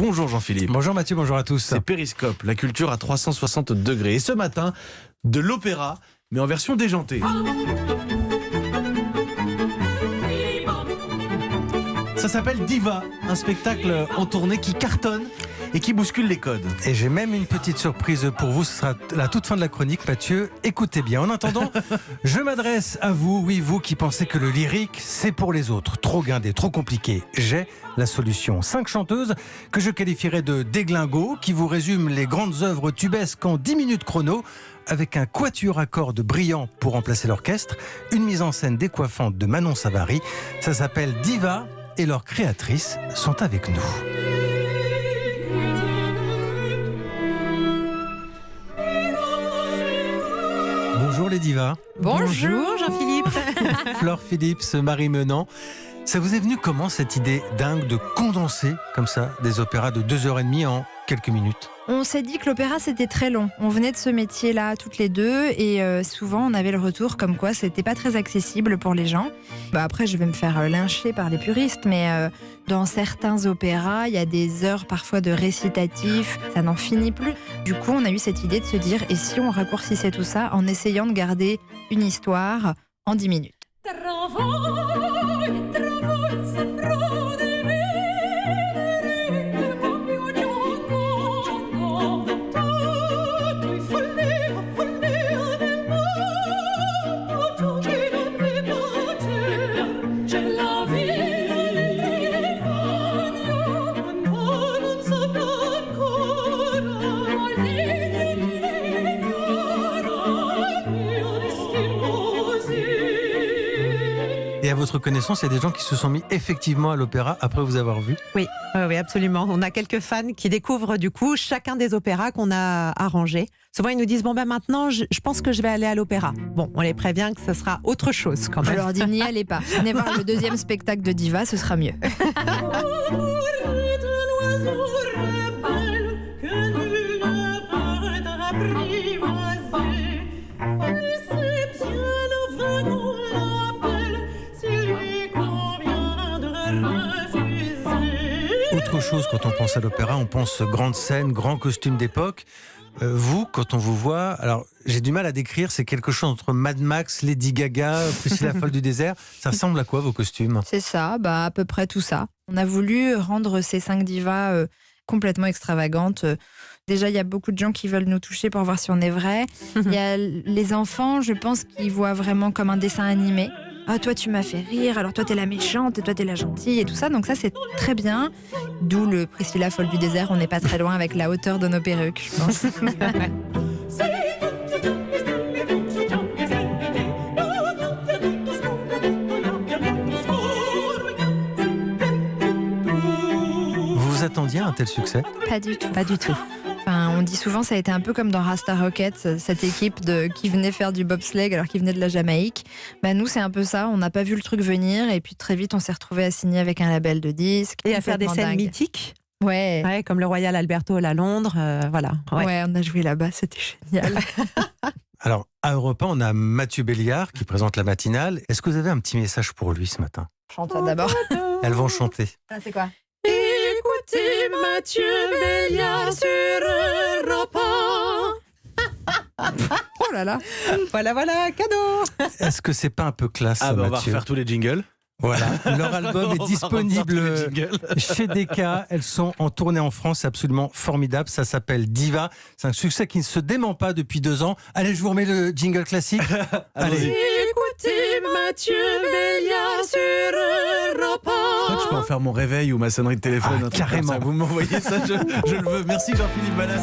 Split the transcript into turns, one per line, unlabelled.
Bonjour Jean-Philippe.
Bonjour Mathieu, bonjour à tous.
C'est Périscope, la culture à 360 degrés. Et ce matin, de l'opéra, mais en version déjantée. Ça s'appelle Diva, un spectacle en tournée qui cartonne et qui bouscule les codes.
Et j'ai même une petite surprise pour vous, ce sera la toute fin de la chronique, Mathieu. Écoutez bien. En attendant, je m'adresse à vous, oui, vous qui pensez que le lyrique, c'est pour les autres. Trop guindé, trop compliqué. J'ai la solution. 5 chanteuses que je qualifierais de déglingos, qui vous résument les grandes œuvres tubesques en 10 minutes chrono, avec un quatuor à cordes brillant pour remplacer l'orchestre, une mise en scène décoiffante de Manon Savary. Ça s'appelle Diva et leurs créatrices sont avec nous. Bonjour les divas.
Bonjour Jean-Philippe.
Flore Phillips, Marie Menant. Ça vous est venu comment cette idée dingue de condenser comme ça des opéras de 2h30 en quelques minutes?
On s'est dit que l'opéra c'était très long. On venait de ce métier-là toutes les deux et souvent on avait le retour comme quoi c'était pas très accessible pour les gens. Après je vais me faire lyncher par les puristes, mais dans certains opéras il y a des heures parfois de récitatif, ça n'en finit plus. Du coup on a eu cette idée de se dire et si on raccourcissait tout ça en essayant de garder une histoire en 10 minutes.
Et à votre connaissance, il y a des gens qui se sont mis effectivement à l'opéra après vous avoir vu?
Oui, absolument. On a quelques fans qui découvrent du coup chacun des opéras qu'on a arrangés. Souvent, ils nous disent maintenant, je pense que je vais aller à l'opéra. Bon, on les prévient que ce sera autre chose quand même.
Je leur dis n'y allez pas. Venez voir le deuxième spectacle de Diva, ce sera mieux.
Autre chose, quand on pense à l'opéra, on pense grande scène, grand costume d'époque. Vous, quand on vous voit, alors j'ai du mal à décrire, c'est quelque chose entre Mad Max, Lady Gaga, Priscilla folle du désert. Ça ressemble à quoi vos costumes?
C'est ça, à peu près tout ça. On a voulu rendre ces 5 divas complètement extravagantes. Déjà, il y a beaucoup de gens qui veulent nous toucher pour voir si on est vrai. Il y a les enfants, je pense, qui voient vraiment comme un dessin animé. Ah, toi tu m'as fait rire, alors toi t'es la méchante et toi t'es la gentille et tout ça, donc ça c'est très bien. D'où le Priscilla folle du désert, on n'est pas très loin avec la hauteur de nos perruques, je pense.
Vous vous attendiez à un tel succès?
Pas du tout. Pas du tout. On dit souvent ça a été un peu comme dans Rasta Rockets, cette équipe qui venait faire du bobsleigh alors qu'ils venaient de la Jamaïque. Nous c'est un peu ça, on n'a pas vu le truc venir et puis très vite on s'est retrouvés à signer avec un label de disques.
Et à faire des scènes mythiques.
Ouais,
comme le Royal Albert Hall à Londres, voilà.
Ouais, on a joué là-bas, c'était génial.
Alors, à Europe 1, on a Mathieu Béliard qui présente la matinale. Est-ce que vous avez un petit message pour lui ce matin?
Chante ça d'abord.
Elles vont chanter.
C'est quoi?
Écoutez Mathieu Béliard sur Europe 1.
Oh là là.
Voilà, cadeau.
Est-ce que c'est pas un peu classe,
On va
Mathieu?
refaire tous les jingles.
Voilà, leur album est disponible
On va refaire tous les jingles.
chez Decca. Elles sont en tournée en France, c'est absolument formidable. Ça s'appelle Diva. C'est un succès qui ne se dément pas depuis 2 ans. Allez, je vous remets le jingle classique. Allez.
Écoutez Mathieu Béliard sur Europe 1.
Je crois que je peux en faire mon réveil ou ma sonnerie de téléphone.
Ah,
un truc comme
carrément.
ça. Vous m'envoyez ça, je le veux. Merci Jean-Philippe Ballas.